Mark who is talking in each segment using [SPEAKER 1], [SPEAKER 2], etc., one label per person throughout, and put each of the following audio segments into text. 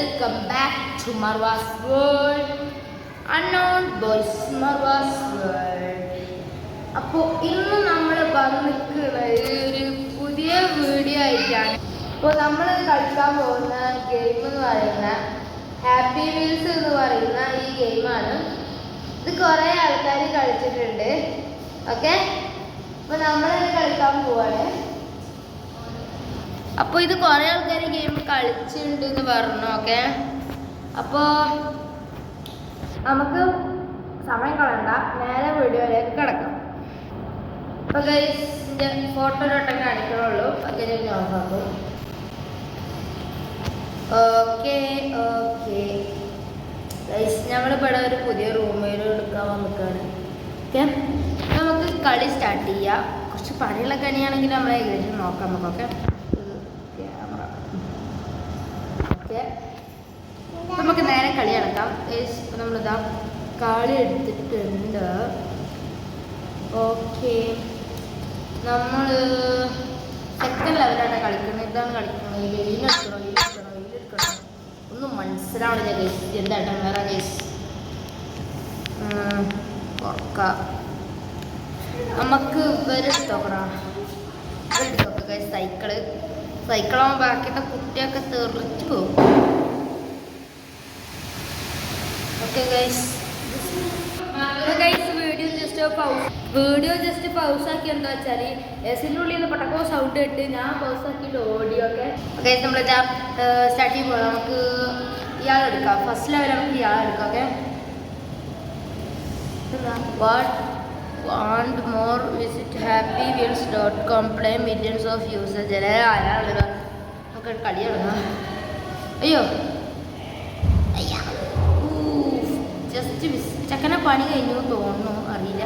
[SPEAKER 1] Welcome back to Marva's world unknown boys Marva's world. അപ്പോൾ ഇന്ന് നമ്മൾ വന്നിട്ടുള്ള ഒരു പുതിയ വീഡിയോ ആയിട്ടാണ്. അപ്പോൾ നമ്മൾ കളിക്കാൻ പോകുന്ന ഗെയിം എന്ന് പറയുന്ന ഹാപ്പി വീൽസ് എന്ന് പറയുന്ന ഈ ഗെയിമാണ്. ഇത് കുറേ ആൾക്കാർ കളിച്ചിട്ടുണ്ട്. ഓക്കെ, അപ്പോൾ നമ്മളിത് കളിക്കാൻ പോവാണ്. അപ്പോൾ ഇത് കുറേ ആൾക്കാർ ഗെയിം കളിച്ചിട്ടുണ്ട് എന്ന് പറഞ്ഞു. ഓക്കെ, അപ്പോൾ നമുക്ക് സമയം കളയണ്ട, നേരെ വീഡിയോയിലേക്ക് കിടക്കാം. അപ്പോൾ ഗൈസിൻ്റെ ഫോട്ടോ ഒട്ടം കാണിക്കണുള്ളൂ. ഓക്കെ, ഞാൻ ഓഫാക്കും. ഓക്കെ ഓക്കെ ഗൈസ്, നമ്മളിവിടെ ഒരു പുതിയ റൂമിൽ എടുക്കാൻ വന്നിട്ടാണ്. ഓക്കെ, നമുക്ക് കളി സ്റ്റാർട്ട് ചെയ്യാം. കുറച്ച് പണിയുള്ള കളിയാണെങ്കിൽ നമ്മൾ ഏകദേശം നോക്കാം നമുക്കൊക്കെ. ക്യാമറ ഓക്കെ, നമുക്ക് നേരെ കളി നടക്കാം. ഇപ്പം നമ്മളിതാ കളി എടുത്തിട്ടുണ്ട്. ഓക്കെ, നമ്മൾ സെക്കൻഡ് ലെവലാണ് കളിക്കുന്നത്. ഇതാണ് കളിക്കുന്നത്. ഇതിലെടുക്കണം ഒന്നും മനസ്സിലാവണില്ല ഗൈസ്. എന്തായിട്ടും വേറെ ഗൈസ് ഉറക്കാം. നമുക്ക് ഇവരെടുത്തോക്കണം ഗൈസ്. സൈക്കിളാകുമ്പോൾ ബാക്കിയുടെ കുട്ടിയൊക്കെ തെറിച്ച് പോകും. Okay guys, video just pause ആക്കി. എന്താ വെച്ചാൽ എസിൻ്റെ ഉള്ളിൽ നിന്ന് പട്ടക്കോ സൗണ്ട് ഇട്ട് ഞാൻ പൗസ് ആക്കിയിട്ട് ഓടി. ഓക്കെ ഗൈസ്, നമ്മൾ സ്റ്റാർട്ട് ചെയ്യുമ്പോൾ നമുക്ക് ഇയാളെടുക്കാം. ഫസ്റ്റ് ലെവൽ നമുക്ക് ഇയാളെടുക്കാം. Okay, want more visit happywheels.com. play millions of users. ആരാളുക നമുക്ക് കളി തുടങ്ങാം. അയ്യോ ജസ്റ്റ് ചക്കനെ പണി കഴിഞ്ഞു തോന്നുന്നു, അറിയില്ല.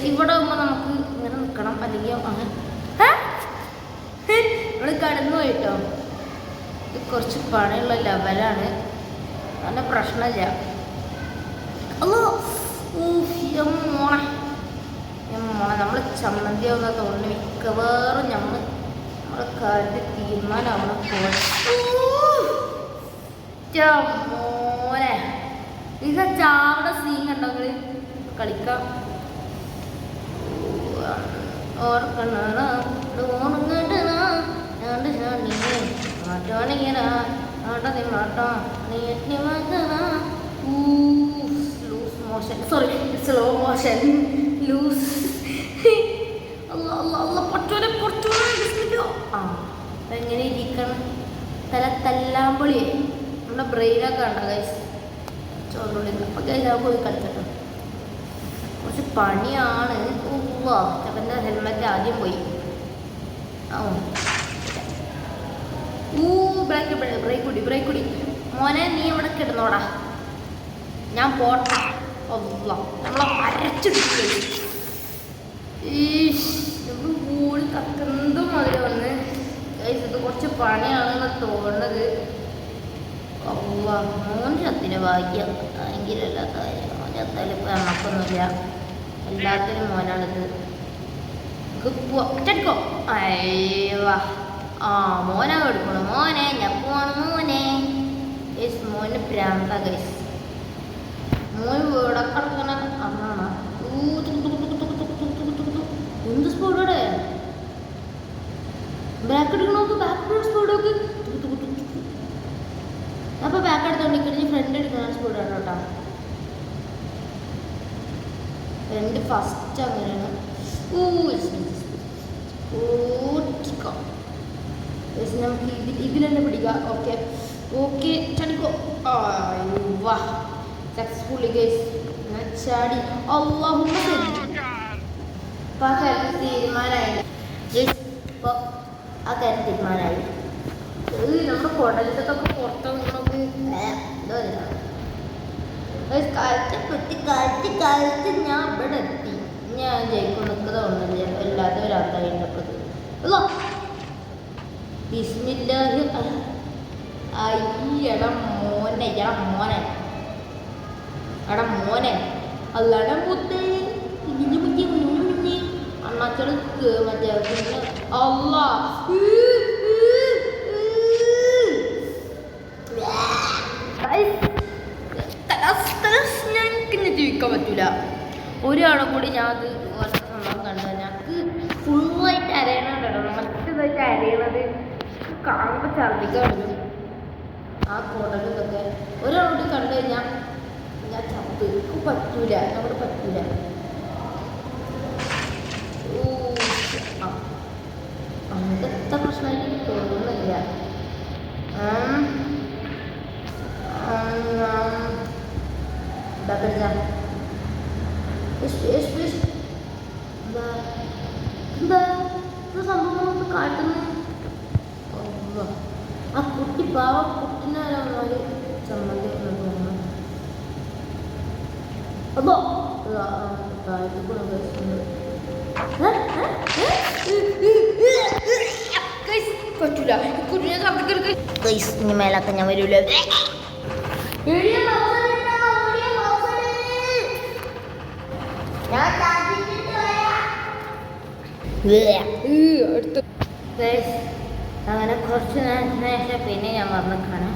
[SPEAKER 1] ഇവിടെ ആകുമ്പോൾ നമുക്ക് ഇങ്ങനെ നിൽക്കണം, അല്ലെങ്കിൽ അങ്ങനെ നമ്മൾ കടന്നു പോയിട്ടോ. ഇത് കുറച്ച് പണിയുള്ള ലെവലാണ്, നല്ല പ്രശ്നമില്ല. മോണെ നമ്മൾ ചമ്മന്തിയാവുന്ന തോന്നുന്നു. മിക്കവാറും നമ്മളെ കാര്യം തീരുമാനമാവണം മോനെ. ഇത് ചാവട സീൻ കണ്ടോ കളിക്കാം. Slow motion loose. എങ്ങനെ ഇരിക്കണം? തല്ലാമ്പൊളിയെ നമ്മുടെ ബ്രെയിനൊക്കെ ഉണ്ടോ ഗൈസ്? ചോറുള്ളിൽ അപ്പോൾ ഗൈസ് പോയി കളിച്ചിട്ടോ. കുറച്ച് പണിയാണ്. ചക്കൻ്റെ ഹെൽമെറ്റ് ആദ്യം പോയി. ബ്രേക്ക് കുടി മോനെ, നീ ഇവിടെ കിടന്നോടാ, ഞാൻ പോട്ടെ. നമ്മളെ അരച്ചിട്ട് കൂടി കത്തുന്നതും അതിൽ വന്ന് ഗൈസ്. ഇത് കുറച്ച് പണിയാണെന്ന് തോന്നുന്നത്. മോൻ ചത്തിന് ഭാഗ്യം, എങ്കിലും അല്ലാത്ത കാര്യം. മോൻ ചത്താലും ഇപ്പം നമുക്കൊന്നുമില്ല, എല്ലാത്തിനും മോനാണിത്. ചെടിക്കോ അയ്യവാ. മോനാ കൊടുക്കണം. മോനെ ഞാൻ പോവാണ് മോനെ. ഗൈസ് മോന് പ്രാന്ത ഗൈസ്. മോൻ ഇവിടെ കിടക്കണ അന്നാണ്. എന്ത് സ്പോടോടെ ബാക്ക് എടുക്കണോക്ക്, ബാക്ക് സ്പോടോക്ക്. അപ്പോൾ ബാക്ക് എടുത്തോണ്ടിരിക്കണ ഫ്രണ്ട് എടുക്കുന്ന സ്പീഡാണ് കേട്ടോ. ഫ്രണ്ട് ഫസ്റ്റ് അങ്ങനെയാണ്. നമുക്ക് ഇതിൽ തന്നെ പിടിക്കാം. ഓക്കെ ഓക്കെ ചടിക്കോ. വാ സക്സസ്ഫുള്ളി ഗൈസ് ചാടി. അല്ലാഹുമ്മ അപ്പോൾ ആ കാര്യം തീരുമാനമായി. ഇപ്പോൾ ആ കാര്യം തീരുമാനമായി. നമ്മുടെ കുടലത്തൊക്കെ പുറത്തൊക്കെ കാലത്ത് ഞാൻ ഇവിടെ എത്തി. ഞാൻ ജയിക്കും നിൽക്കുന്നത് ഒന്നുമില്ല, എല്ലാത്ത ഒരാത്തായിട്ടത്. ബിസ്മില്ലാഹി. എടാ മോനെ അല്ലാടെ മുത്തേ അണ്ണാച്ചൾക്ക് മറ്റേ അല്ലാ ഒരാളെ കൂടി ഞാൻ അത് ഇതുപോലത്തെ സംഭവം കണ്ടത് ഞങ്ങൾക്ക് ഫുള്ളായിട്ട് അരയണുണ്ടല്ലോ മറ്റേതായിട്ട് അരയണത് കാണുമ്പോൾ ഛർദ്ദിക്കാൻ വരും ആ കുടലും ഇതൊക്കെ ഒരാളോട് കണ്ടു കഴിഞ്ഞാൽ ഞാൻ ചത്ത് എനിക്ക് പറ്റൂല എന്നോട് പറ്റൂല. അങ്ങനത്തെ പ്രശ്നമായിട്ട് എനിക്ക് തോന്നുന്നില്ല. എന്താ സംഭവം കാട്ടുന്നു ആ കുട്ടി പാവ കുട്ടിനാരാണ് ചമ്മന്തി തോന്നുന്നു. അപ്പോ പറ്റൂല ഇനി മേലൊക്കെ ഞാൻ വരൂല. അങ്ങനെ കുറച്ച് നേരം പിന്നെ ഞാൻ വന്നിക്കാണ്.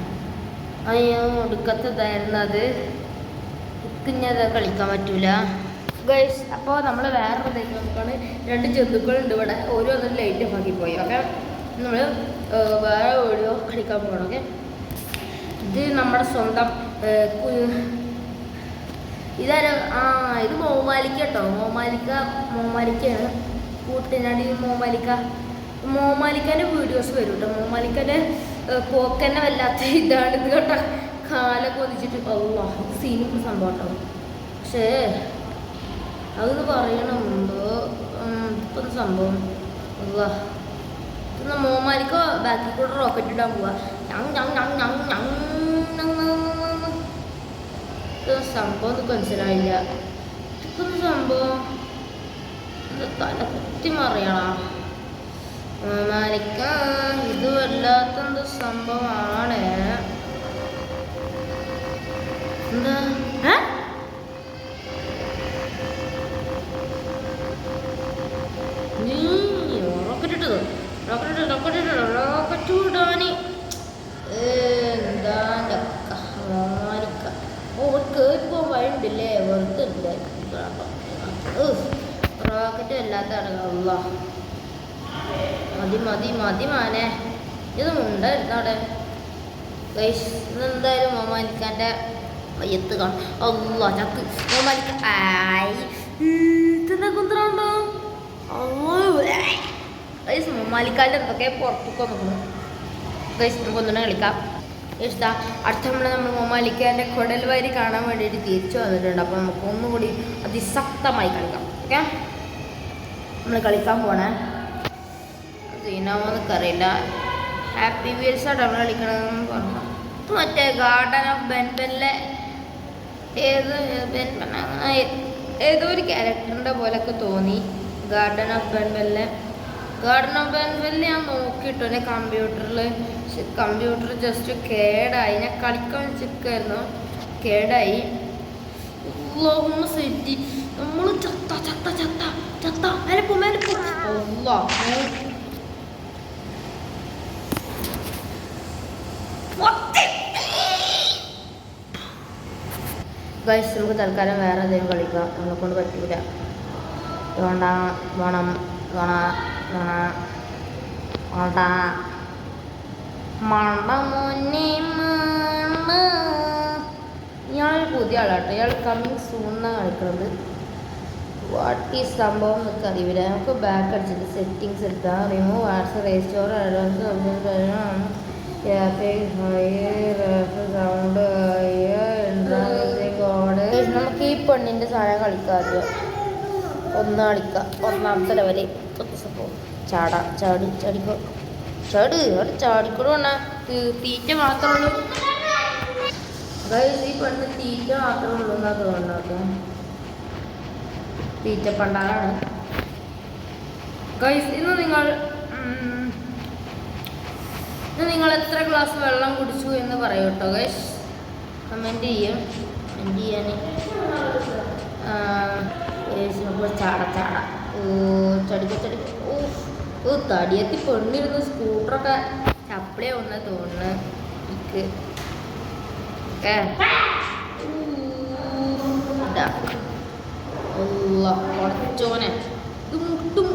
[SPEAKER 1] അയ്യോ ഒടുക്കത്തതായിരുന്നു അത്. ഇക്കിഞ്ഞത് കളിക്കാൻ പറ്റൂല ഗൈസ്. അപ്പോൾ നമ്മൾ വേറെ നോക്കാണ്. 2 ജന്തുക്കളുണ്ട് ഇവിടെ. ഓരോന്നും ലൈറ്റ് ഓഫ് ആക്കി പോയി. ഓക്കെ നമ്മൾ വേറെ ഓരോ കളിക്കാൻ പോകണം. ഓക്കെ ഇത് നമ്മുടെ സ്വന്തം ഇതാര ഇത് മോമാലിക്ക കേട്ടോ. മോമാലിക്കയാണ് കൂട്ടിനടി മോമാലിക്കാൻ്റെ വീഡിയോസ് വരും കേട്ടോ. മോമാലിക്കാൻ്റെ പോക്കന്നെ വല്ലാത്ത ഇതാണ് ഇത് കേട്ടോ. കാലൊക്കെ ഒന്നിച്ചിട്ട് സീനിക്ക് സംഭവം കേട്ടോ. പക്ഷേ അതൊന്ന് പറയണമുണ്ടോ ഇപ്പം സംഭവം ഇന്ന് മോമാലിക്ക ബാക്കിൽ കൂടെ റോക്കറ്റ് ഇടാൻ പോവാ. സംഭവം ഒന്നും മനസ്സിലായില്ല. ഇപ്പം സംഭവം തല കുത്തി മറിയണം മോമാലിക്ക. ഇത് വല്ലാത്തെന്ത് സംഭവമാണ്. എന്താ റോക്കറ്റ് ഇടാന് എന്താ മോമാലിക്ക കേറിപ്പോ വഴിണ്ടല്ലേ വെറുതെ റോക്കറ്റ് വല്ലാത്താണ്. മതി മാനെ ഇത് ഉണ്ടായിരുന്നവിടെ. ഇതെന്തായാലും മോമാലിക്കാൻ്റെ മയ്യത്ത് കാണും. ചക്ക് മോമാലിക്ക ഇതെന്താ കുന്തറുണ്ടോ. മോമാലിക്കാൻ്റെ എന്തൊക്കെ പുറത്തൊക്കെ നോക്കുന്നു. നമുക്ക് ഒന്നുകൂടെ കളിക്കാം. ഇഷ്ട അടുത്ത നമ്മൾ മോമാലിക്കാൻ്റെ കുടൽ വാരി കാണാൻ വേണ്ടിയിട്ട് തിരിച്ചു വന്നിട്ടുണ്ട്. അപ്പോൾ നമുക്ക് ഒന്നുകൂടി അതിശക്തമായി കളിക്കാം. ഓക്കെ നമ്മൾ കളിക്കാൻ പോണേ. സീനാമോന്നൊക്കറിയില്ല. ഹാപ്പി വീൽസാണ് നമ്മൾ കളിക്കണമെന്ന് പറഞ്ഞു. മറ്റേ ഗാർഡൻ ഓഫ് ബെൻബെല്ലെ ഏതോ ഒരു ക്യാരക്ടറിൻ്റെ പോലെയൊക്കെ തോന്നി. ഗാർഡൻ ഓഫ് ബെൻബെല്ലെ ഞാൻ നോക്കിയിട്ടു എൻ്റെ കമ്പ്യൂട്ടറിൽ. കമ്പ്യൂട്ടർ ജസ്റ്റ് കേടായി. ഞാൻ കളിക്കാൻ വെച്ചിരിക്കായിരുന്നു, കേടായി. സെറ്റി നമ്മൾ ചത്ത മേലപ്പോ ഗൈസ് നമുക്ക് തൽക്കാലം വേറെ എന്തെങ്കിലും കളിക്കാം. നമ്മളെ കൊണ്ട് പറ്റൂല. ഇയാൾ പുതിയ ആളാട്ടോ. ഇയാൾ കമ്മിങ് സൂൺ എന്നാണ് കളിക്കുന്നത്. വാട്ട് ഈ സംഭവം എന്നൊക്കെ അറിയില്ല. നമുക്ക് ബാക്ക് അടിച്ചിട്ട് സെറ്റിങ്സ് എടുത്താൽ റിമൂവ് ആർട്സ് റേസ്റ്റോർ അഡ്വാൻസ് സൗണ്ട് നമുക്ക് ഈ പെണ്ണിൻ്റെ സാധനം കളിക്കാതെ ഒന്ന് കളിക്കാം. ഒന്നാമത്തെ ലെവല് ചാടിക്കൊടുവണ്ണ തീറ്റ മാത്രമേ ഉള്ളൂ. ഈ പെണ്ണ് തീറ്റ മാത്രമേ ഉള്ളൂ എന്നാ തോന്നുന്നത്. തീറ്റ പണ്ടാണ് ഗൈസ്. ഇന്ന് നിങ്ങൾ എത്ര ഗ്ലാസ് വെള്ളം കുടിച്ചു എന്ന് പറയൂ കേട്ടോ ഗൈസ്. കമൻറ്റ് ചെയ്യാൻ തടിയത്തി പെണ്ണിരുന്ന് സ്കൂട്ടറൊക്കെ ചപ്പിളേ ഒന്ന് തോന്നുന്നു എനിക്ക്. കുറച്ചോനെ ഇത് മുട്ടും.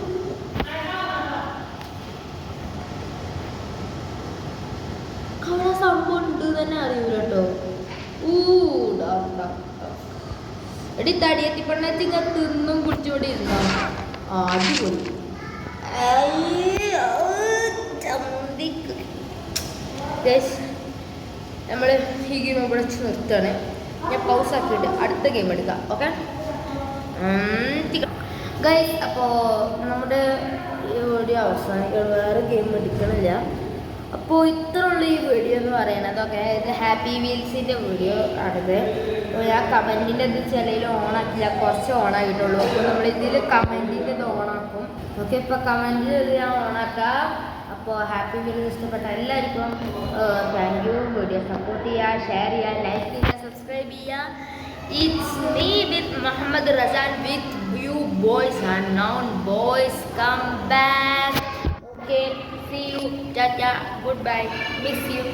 [SPEAKER 1] അവിടെ സംഭവം ഉണ്ട് തന്നെ അറിയൂല കേട്ടോ. എടി തടിയെത്തിപ്പണ്ണത്തി ഇങ്ങനെ തിന്നും കുടിച്ചുകൂടി ഇരുന്നോ. അടിപൊളി. നമ്മൾ ഈ ഗെയിം ഇവിടെ നിർത്തുകയാണ്. ഞാൻ പൗസ് ആക്കിയിട്ട് അടുത്ത ഗെയിം എടുക്കാം. ഓക്കെ ഗൈസ്, അപ്പോൾ നമ്മുടെ ഈ വീഡിയോ അവസാനിക്കണം. വേറെ ഗെയിം എടുക്കണില്ല. അപ്പോൾ ഇത്രയുള്ള ഈ വീഡിയോ എന്ന് പറയുന്നത്. ഓക്കെ, ഇത് ഹാപ്പി വീൽസിൻ്റെ വീഡിയോ ആണിത്. അപ്പോൾ ഞാൻ കമൻറ്റിൻ്റെ ഇത് ചിലയിൽ ഓണാക്കില്ല, കുറച്ച് ഓണാക്കിയിട്ടുള്ളൂ. അപ്പോൾ നമ്മൾ ഇതിൽ കമൻറ്റിൻ്റെ ഇത് ഓണാക്കും. ഓക്കെ, ഇപ്പോൾ കമൻറ്റിൽ ഇത് ഞാൻ ഓണാക്കാം. അപ്പോൾ ഹാപ്പി വീൽസ് ഇഷ്ടപ്പെട്ട എല്ലാവർക്കും താങ്ക് യു. വീഡിയോ സപ്പോർട്ട് ചെയ്യുക, ഷെയർ ചെയ്യുക, ലൈക്ക് ചെയ്യുക, സബ്സ്ക്രൈബ് ചെയ്യുക. It's me with Muhammad Razan with you boys and non boys. Come back. Okay, see you. Tata. Goodbye. Miss you.